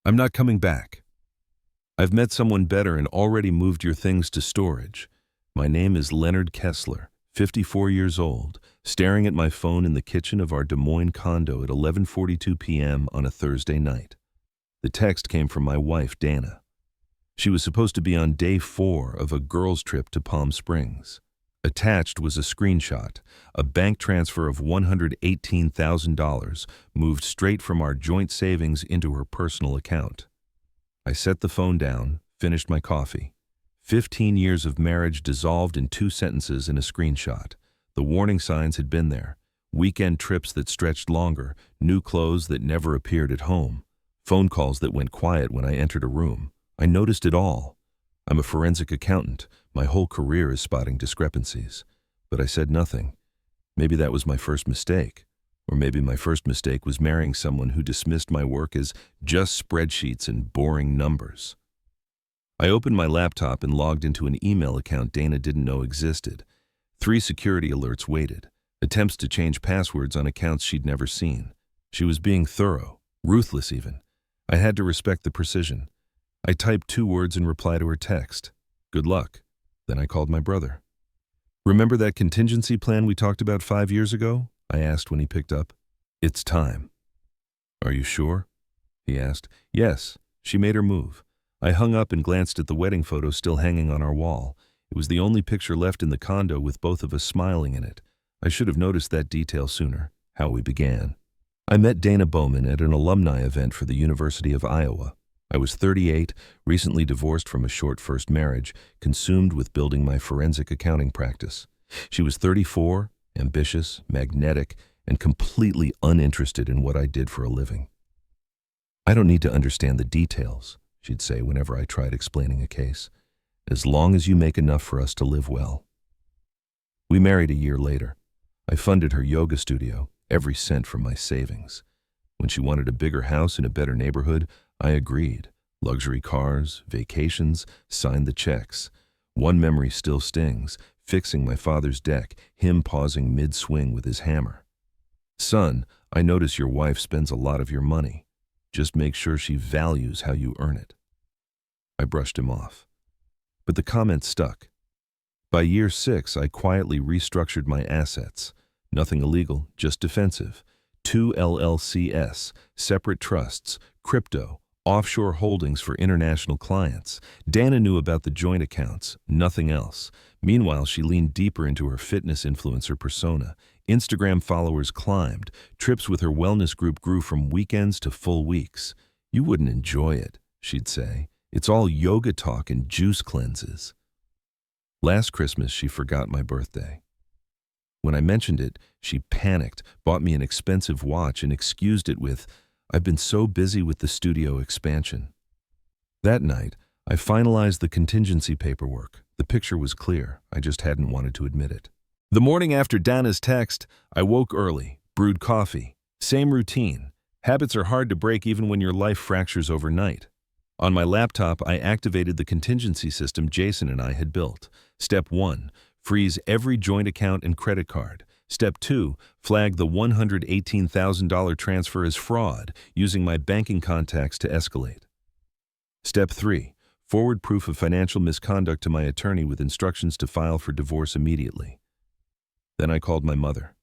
I'm not coming back. I've met someone better and already moved your things to storage. My name is Leonard Kessler, 54 years old, staring at my phone in the kitchen of our Des Moines condo at 11:42 p.m. on a Thursday night. The text came from my wife, Dana. She was supposed to be on day 4 of a girls' trip to Palm Springs. Attached was a screenshot, a bank transfer of $118,000 moved straight from our joint savings into her personal account. I set the phone down, finished my coffee. 15 years of marriage dissolved in 2 sentences in a screenshot. The warning signs had been there. Weekend trips that stretched longer, new clothes that never appeared at home, phone calls that went quiet when I entered a room. I noticed it all. I'm a forensic accountant. My whole career is spotting discrepancies. But I said nothing. Maybe that was my first mistake. Or maybe my first mistake was marrying someone who dismissed my work as just spreadsheets and boring numbers. I opened my laptop and logged into an email account Dana didn't know existed. 3 security alerts waited, attempts to change passwords on accounts she'd never seen. She was being thorough, ruthless even. I had to respect the precision. I typed 2 words in reply to her text. Good luck. Then I called my brother. Remember that contingency plan we talked about 5 years ago? I asked when he picked up. It's time. Are you sure? He asked. Yes, she made her move. I hung up and glanced at the wedding photo still hanging on our wall. It was the only picture left in the condo with both of us smiling in it. I should have noticed that detail sooner, how we began. I met Dana Bowman at an alumni event for the University of Iowa. I was 38, recently divorced from a short first marriage, consumed with building my forensic accounting practice. She was 34, ambitious, magnetic, and completely uninterested in what I did for a living. I don't need to understand the details, she'd say whenever I tried explaining a case, as long as you make enough for us to live well. We married a year later. I funded her yoga studio, every cent from my savings. When she wanted a bigger house in a better neighborhood, I agreed. Luxury cars, vacations, signed the checks. One memory still stings, fixing my father's deck, him pausing mid-swing with his hammer. Son, I notice your wife spends a lot of your money. Just make sure she values how you earn it. I brushed him off. But the comment stuck. By year 6, I quietly restructured my assets. Nothing illegal, just defensive. 2 LLCs, separate trusts, crypto, offshore holdings for international clients. Dana knew about the joint accounts, nothing else. Meanwhile, she leaned deeper into her fitness influencer persona. Instagram followers climbed. Trips with her wellness group grew from weekends to full weeks. You wouldn't enjoy it, she'd say. It's all yoga talk and juice cleanses. Last Christmas, she forgot my birthday. When I mentioned it, she panicked, bought me an expensive watch, and excused it with, I've been so busy with the studio expansion. That night, I finalized the contingency paperwork. The picture was clear. I just hadn't wanted to admit it. The morning after Dana's text, I woke early, brewed coffee. Same routine. Habits are hard to break even when your life fractures overnight. On my laptop, I activated the contingency system Jason and I had built. Step 1, freeze every joint account and credit card. Step 2, flag the $118,000 transfer as fraud, using my banking contacts to escalate. Step 3, forward proof of financial misconduct to my attorney with instructions to file for divorce immediately. Then I called my mother.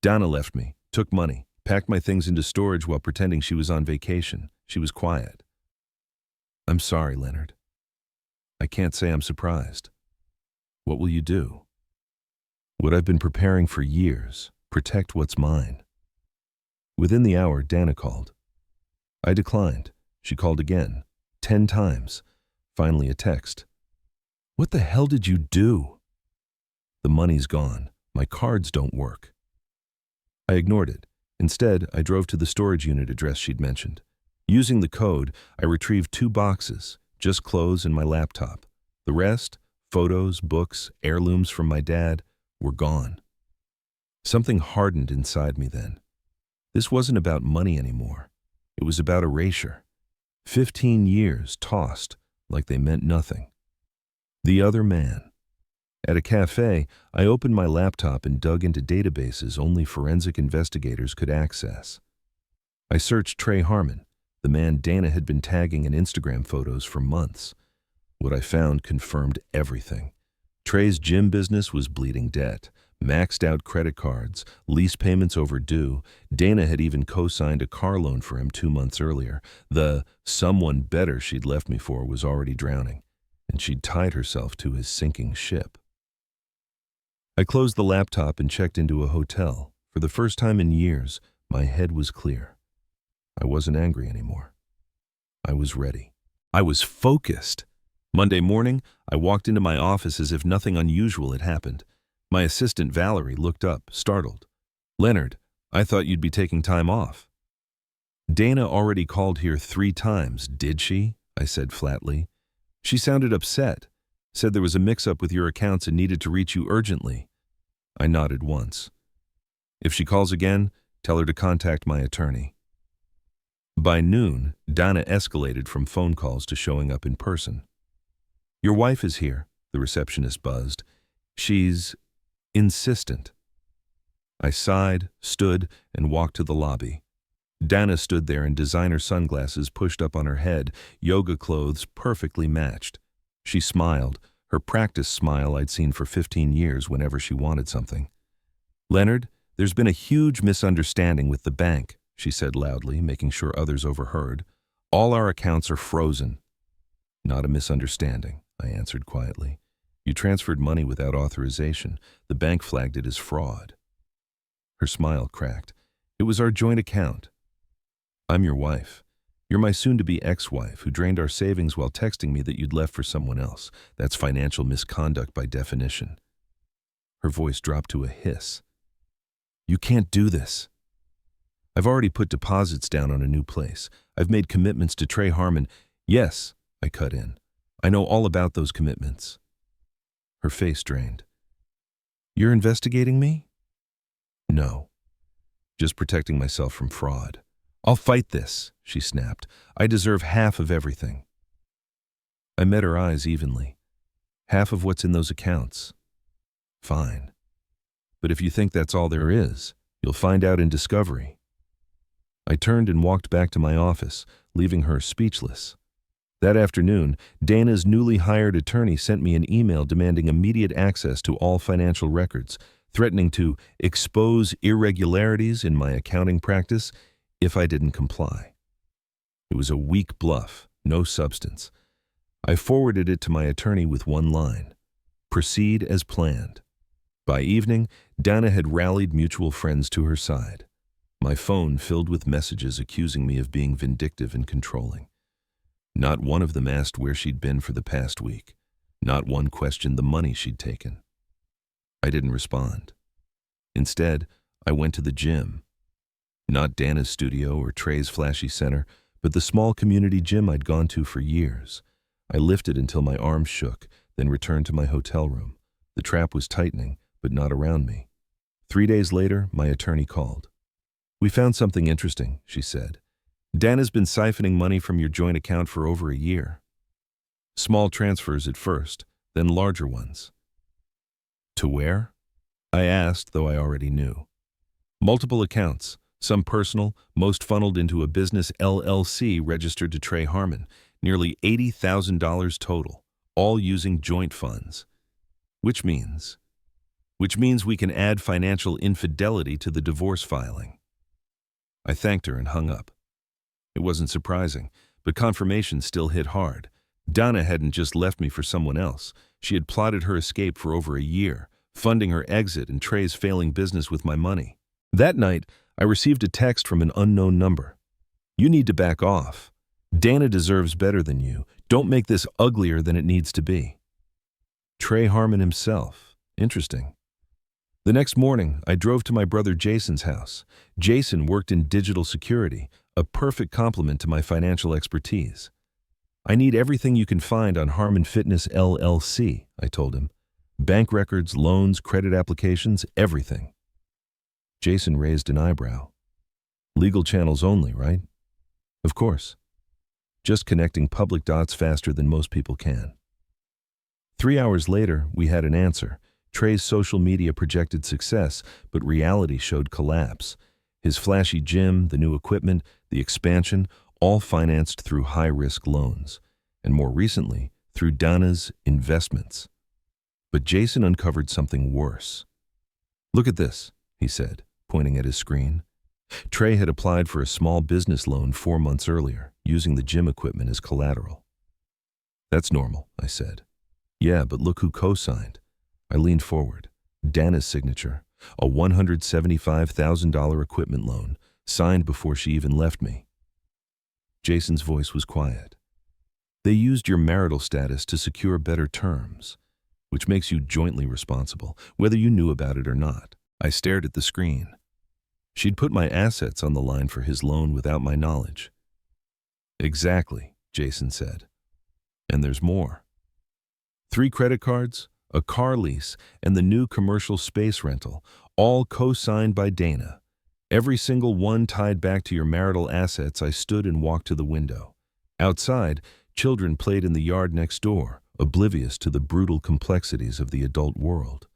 Dana left me, took money, packed my things into storage while pretending she was on vacation. She was quiet. I'm sorry, Leonard. I can't say I'm surprised. What will you do? What I've been preparing for years, protect what's mine. Within the hour, Dana called. I declined. She called again, 10 times. Finally a text. What the hell did you do? The money's gone. My cards don't work. I ignored it. Instead, I drove to the storage unit address she'd mentioned. Using the code, I retrieved 2 boxes, just clothes and my laptop. The rest, photos, books, heirlooms from my dad, were gone. Something hardened inside me then. This wasn't about money anymore. It was about erasure. 15 years tossed like they meant nothing. The other man. At a cafe, I opened my laptop and dug into databases only forensic investigators could access. I searched Trey Harmon, the man Dana had been tagging in Instagram photos for months. What I found confirmed everything. Trey's gym business was bleeding debt, maxed out credit cards, lease payments overdue. Dana had even co-signed a car loan for him 2 months earlier. The someone better she'd left me for was already drowning, and she'd tied herself to his sinking ship. I closed the laptop and checked into a hotel. For the first time in years, my head was clear. I wasn't angry anymore. I was ready. I was focused. Monday morning, I walked into my office as if nothing unusual had happened. My assistant Valerie looked up, startled. "Leonard, I thought you'd be taking time off." "Dana already called here 3 times, did she?" I said flatly. "She sounded upset, said there was a mix-up with your accounts and needed to reach you urgently." I nodded once. "If she calls again, tell her to contact my attorney." By noon, Dana escalated from phone calls to showing up in person. "Your wife is here," the receptionist buzzed. "She's insistent." I sighed, stood, and walked to the lobby. Dana stood there in designer sunglasses pushed up on her head, yoga clothes perfectly matched. She smiled, her practice smile I'd seen for 15 years whenever she wanted something. "Leonard, there's been a huge misunderstanding with the bank," she said loudly, making sure others overheard. "All our accounts are frozen." "Not a misunderstanding," I answered quietly. "You transferred money without authorization. The bank flagged it as fraud." Her smile cracked. "It was our joint account." "I'm your wife. You're my soon-to-be ex-wife who drained our savings while texting me that you'd left for someone else. That's financial misconduct by definition." Her voice dropped to a hiss. "You can't do this." "I've already put deposits down on a new place. I've made commitments to Trey Harmon." "Yes," I cut in. "I know all about those commitments." Her face drained. "You're investigating me?" "No. Just protecting myself from fraud." "I'll fight this," she snapped. "I deserve half of everything." I met her eyes evenly. "Half of what's in those accounts." "Fine. But if you think that's all there is, you'll find out in discovery." I turned and walked back to my office, leaving her speechless. That afternoon, Dana's newly hired attorney sent me an email demanding immediate access to all financial records, threatening to expose irregularities in my accounting practice if I didn't comply. It was a weak bluff, no substance. I forwarded it to my attorney with one line: "Proceed as planned." By evening, Dana had rallied mutual friends to her side. My phone filled with messages accusing me of being vindictive and controlling. Not one of them asked where she'd been for the past week. Not one questioned the money she'd taken. I didn't respond. Instead, I went to the gym. Not Dana's studio or Trey's flashy center, but the small community gym I'd gone to for years. I lifted until my arms shook, then returned to my hotel room. The trap was tightening, but not around me. 3 days later, my attorney called. "We found something interesting," she said. "Dana's been siphoning money from your joint account for over a year. Small transfers at first, then larger ones." "To where?" I asked, though I already knew. "Multiple accounts. Some personal, most funneled into a business LLC registered to Trey Harmon, nearly $80,000 total, all using joint funds. Which means we can add financial infidelity to the divorce filing." I thanked her and hung up. It wasn't surprising, but confirmation still hit hard. Dana hadn't just left me for someone else. She had plotted her escape for over a year, funding her exit and Trey's failing business with my money. That night, I received a text from an unknown number. "You need to back off. Dana deserves better than you. Don't make this uglier than it needs to be." Trey Harmon himself. Interesting. The next morning, I drove to my brother Jason's house. Jason worked in digital security, a perfect complement to my financial expertise. "I need everything you can find on Harmon Fitness LLC," I told him. "Bank records, loans, credit applications, everything." Jason raised an eyebrow. "Legal channels only, right?" "Of course. Just connecting public dots faster than most people can." 3 hours later, we had an answer. Trey's social media projected success, but reality showed collapse. His flashy gym, the new equipment, the expansion, all financed through high-risk loans, and more recently, through Dana's investments. But Jason uncovered something worse. "Look at this," he said, pointing at his screen. Trey had applied for a small business loan 4 months earlier, using the gym equipment as collateral. "That's normal," I said. "Yeah, but look who co-signed." I leaned forward. Dana's signature, a $175,000 equipment loan, signed before she even left me. Jason's voice was quiet. "They used your marital status to secure better terms, which makes you jointly responsible, whether you knew about it or not." I stared at the screen. She'd put my assets on the line for his loan without my knowledge. "Exactly," Jason said. "And there's more. 3 credit cards, a car lease, and the new commercial space rental, all co-signed by Dana. Every single one tied back to your marital assets." I stood and walked to the window. Outside, children played in the yard next door, oblivious to the brutal complexities of the adult world.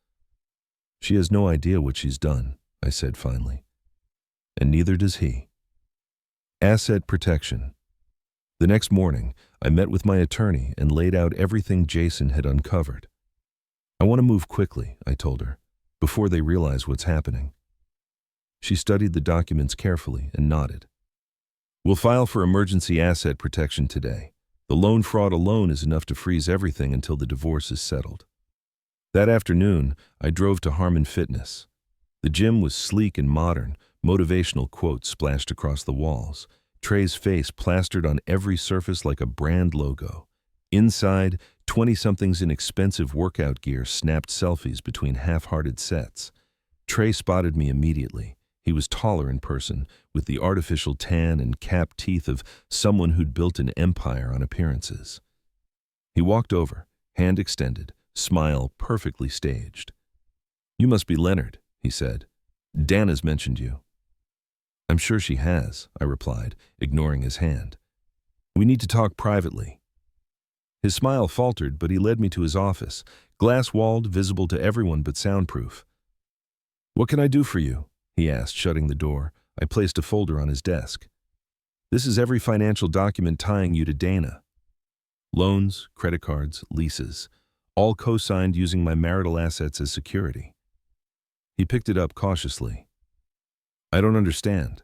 "She has no idea what she's done," I said finally. "And neither does he." Asset protection. The next morning, I met with my attorney and laid out everything Jason had uncovered. "I want to move quickly," I told her, "before they realize what's happening." She studied the documents carefully and nodded. "We'll file for emergency asset protection today. The loan fraud alone is enough to freeze everything until the divorce is settled." That afternoon, I drove to Harmon Fitness. The gym was sleek and modern, motivational quotes splashed across the walls, Trey's face plastered on every surface like a brand logo. Inside, 20-somethings in expensive workout gear snapped selfies between half-hearted sets. Trey spotted me immediately. He was taller in person, with the artificial tan and capped teeth of someone who'd built an empire on appearances. He walked over, hand extended, smile perfectly staged. "You must be Leonard," he said. "Dana's mentioned you." "I'm sure she has," I replied, ignoring his hand. "We need to talk privately." His smile faltered, but he led me to his office, glass-walled, visible to everyone but soundproof. "What can I do for you?" he asked, shutting the door. I placed a folder on his desk. "This is every financial document tying you to Dana. Loans, credit cards, leases, all co-signed using my marital assets as security." He picked it up cautiously. "I don't understand."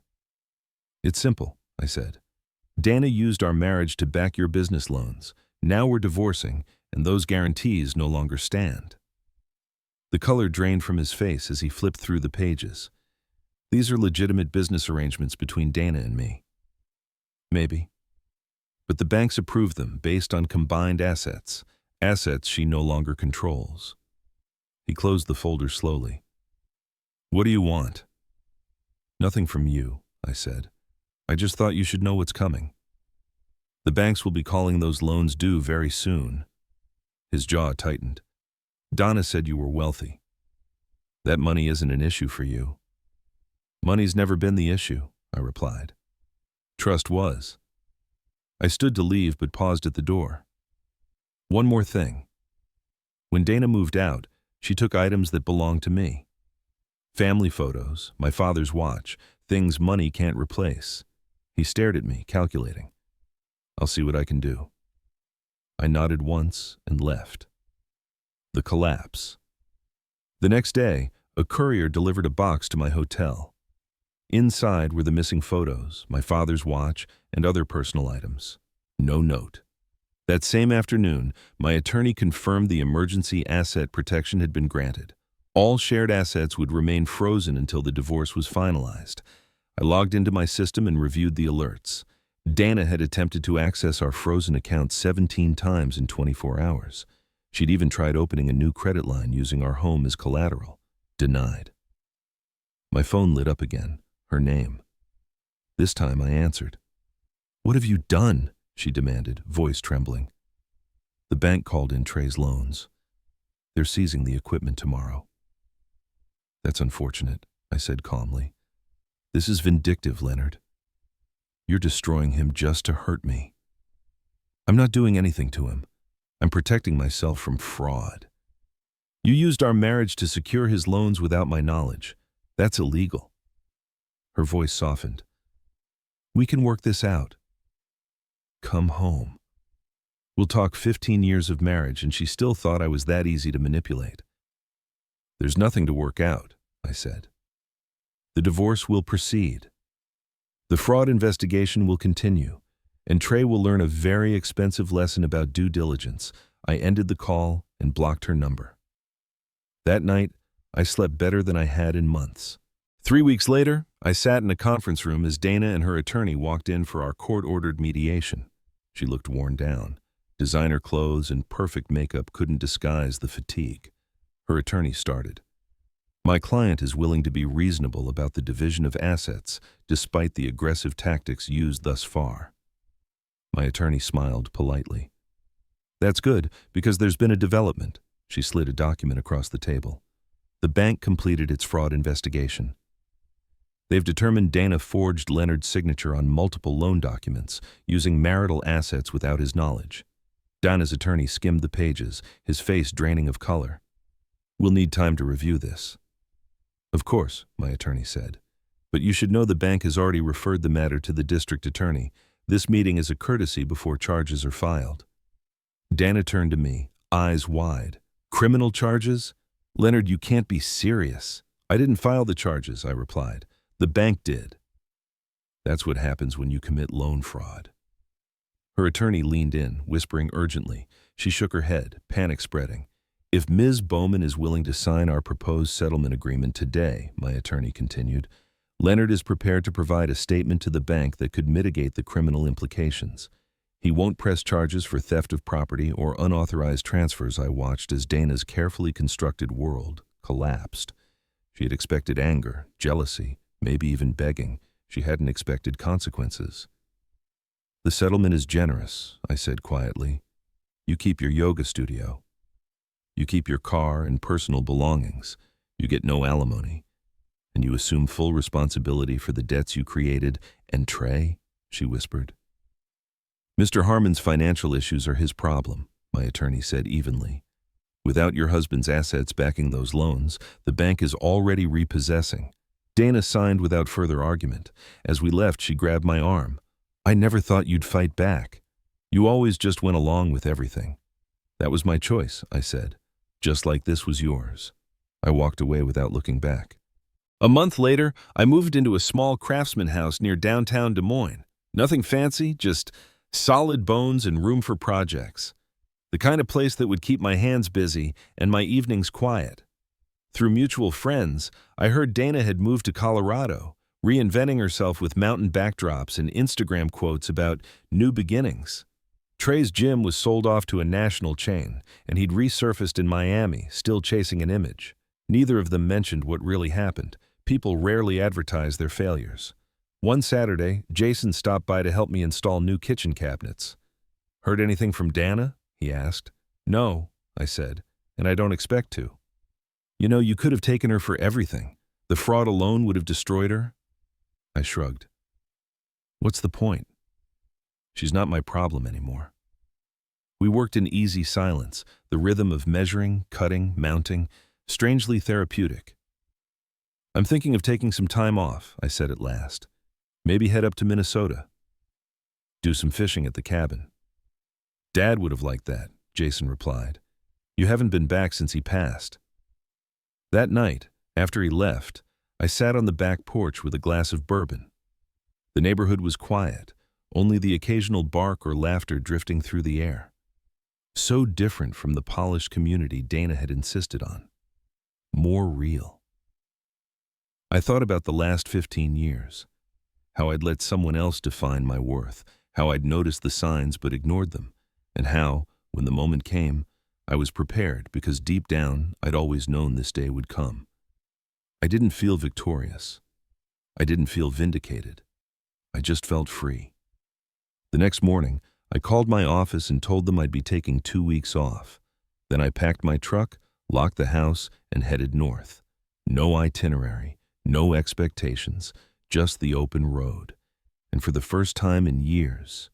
"It's simple," I said. "Dana used our marriage to back your business loans. Now we're divorcing, and those guarantees no longer stand." The color drained from his face as he flipped through the pages. "These are legitimate business arrangements between Dana and me." "Maybe. But the banks approved them based on combined assets she no longer controls." He closed the folder slowly. "What do you want?" "Nothing from you," I said. "I just thought you should know what's coming. The banks will be calling those loans due very soon." His jaw tightened. "Donna said you were wealthy. That money isn't an issue for you." "Money's never been the issue," I replied. "Trust was." I stood to leave but paused at the door. "One more thing. When Dana moved out, she took items that belonged to me. Family photos, my father's watch, things money can't replace." He stared at me, calculating. "I'll see what I can do." I nodded once and left. The collapse. The next day, a courier delivered a box to my hotel. Inside were the missing photos, my father's watch, and other personal items. No note. That same afternoon, my attorney confirmed the emergency asset protection had been granted. All shared assets would remain frozen until the divorce was finalized. I logged into my system and reviewed the alerts. Dana had attempted to access our frozen account 17 times in 24 hours. She'd even tried opening a new credit line using our home as collateral. Denied. My phone lit up again, her name. This time I answered. "What have you done?" she demanded, voice trembling. "The bank called in Trey's loans. They're seizing the equipment tomorrow." "That's unfortunate," I said calmly. "This is vindictive, Leonard. You're destroying him just to hurt me." "I'm not doing anything to him. I'm protecting myself from fraud. You used our marriage to secure his loans without my knowledge. That's illegal." Her voice softened. "We can work this out. come home. We'll talk 15 years of marriage, and she still thought I was that easy to manipulate. There's nothing to work out, I said. The divorce will proceed. The fraud investigation will continue, and Trey will learn a very expensive lesson about due diligence. I ended the call and blocked her number. That night, I slept better than I had in months. 3 weeks later, I sat in a conference room as Dana and her attorney walked in for our court-ordered mediation. She looked worn down. Designer clothes and perfect makeup couldn't disguise the fatigue. Her attorney started. My client is willing to be reasonable about the division of assets, despite the aggressive tactics used thus far. My attorney smiled politely. That's good, because there's been a development. She slid a document across the table. The bank completed its fraud investigation. They've determined Dana forged Leonard's signature on multiple loan documents, using marital assets without his knowledge. Dana's attorney skimmed the pages, his face draining of color. We'll need time to review this. Of course, my attorney said. But you should know the bank has already referred the matter to the district attorney. This meeting is a courtesy before charges are filed. Dana turned to me, eyes wide. Criminal charges? Leonard, you can't be serious. I didn't file the charges, I replied. The bank did. That's what happens when you commit loan fraud. Her attorney leaned in, whispering urgently. She shook her head, panic spreading. If Ms. Bowman is willing to sign our proposed settlement agreement today, my attorney continued, Leonard is prepared to provide a statement to the bank that could mitigate the criminal implications. He won't press charges for theft of property or unauthorized transfers. I watched as Dana's carefully constructed world collapsed. She had expected anger, jealousy, maybe even begging. She hadn't expected consequences. The settlement is generous, I said quietly. You keep your yoga studio. You keep your car and personal belongings. You get no alimony. And you assume full responsibility for the debts you created. And Trey, she whispered. Mr. Harmon's financial issues are his problem, my attorney said evenly. Without your husband's assets backing those loans, the bank is already repossessing. Dana signed without further argument. As we left, she grabbed my arm. I never thought you'd fight back. You always just went along with everything. That was my choice, I said. Just like this was yours. I walked away without looking back. A month later, I moved into a small craftsman house near downtown Des Moines. Nothing fancy, just solid bones and room for projects. The kind of place that would keep my hands busy and my evenings quiet. Through mutual friends, I heard Dana had moved to Colorado, reinventing herself with mountain backdrops and Instagram quotes about new beginnings. Trey's gym was sold off to a national chain, and he'd resurfaced in Miami, still chasing an image. Neither of them mentioned what really happened. People rarely advertise their failures. One Saturday, Jason stopped by to help me install new kitchen cabinets. Heard anything from Dana? He asked. No, I said, and I don't expect to. You know, you could have taken her for everything. The fraud alone would have destroyed her. I shrugged. What's the point? She's not my problem anymore. We worked in easy silence, the rhythm of measuring, cutting, mounting, strangely therapeutic. I'm thinking of taking some time off, I said at last. Maybe head up to Minnesota. Do some fishing at the cabin. Dad would have liked that, Jason replied. You haven't been back since he passed. That night, after he left, I sat on the back porch with a glass of bourbon. The neighborhood was quiet, only the occasional bark or laughter drifting through the air. So different from the polished community Dana had insisted on. More real. I thought about the last 15 years, how I'd let someone else define my worth, how I'd noticed the signs but ignored them, and how, when the moment came, I was prepared because deep down I'd always known this day would come. I didn't feel victorious. I didn't feel vindicated. I just felt free. The next morning, I called my office and told them I'd be taking 2 weeks off. Then I packed my truck, locked the house, and headed north. No itinerary, no expectations, just the open road. And for the first time in years,